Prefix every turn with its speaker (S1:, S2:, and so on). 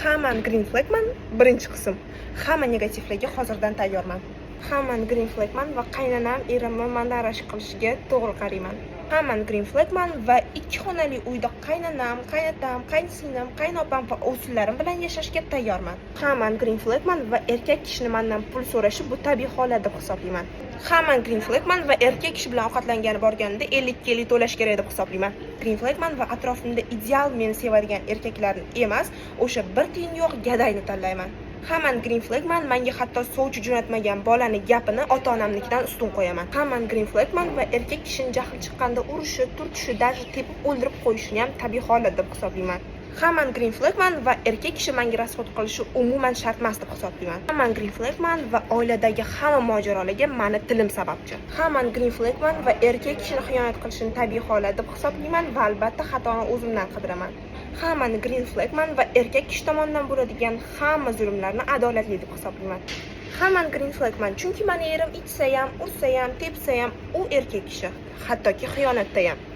S1: Hamman green flagman. Birinchi qism. Hamma negativlarga hozirdan tayyorman. Hamman green flagman va qaynanam erimni mandan rashk qilishiga to'g'ri qarayman. Hamman green flagman va 2 xonali uyda qaynanam, qaynatam, qaynsinglim, qaynopam va o'g'sillarim bilan yashashga tayyorman. Hamman green flagman va erkak kishini mendan pul so'rashi bu tabiiy holat deb hisoblayman. Hamman green flagman va erkak kishi bilan ovqatlangani borganida 50 ga 50 to'lash kerak deb hisoblayman. Green flagman va atrofimda ideal meni sevadigan erkaklarni emas, o'sha bir tiyin yo'q gadayni tanlayman. Hamman green flagman menga hatto sovchi jo'natmagan bolani gapini ota-onamnikidan ustun qo'yaman. Hamman green flagman va erkak kishini jahli chiqqanda urishi, turtishi, даже tepib o'ldirib qo'yishini ham tabiiy holat deb hisoblayman. Hamman green flagman va erkak kishi menga rasvod qilishi umuman shart emas deb hisoblayman. Hamman green flagman va oiladagi hamma mojarolarga meni tilim sababchi. Hamman green flagman va erkak kishini xiyonat qilishini tabiiy holat deb hisoblayman va albatta xatoni o'zimdan qidiraman. Hamman green flagman va erkak kishi tomonidan bo'ladigan hamma zulmlarni adolatli deb hisoblayman. Hamman green flagman chunki meni erim ichsa ham, ursa ham, tepsa ham u erkak kishi, hattoki xiyonatda ham.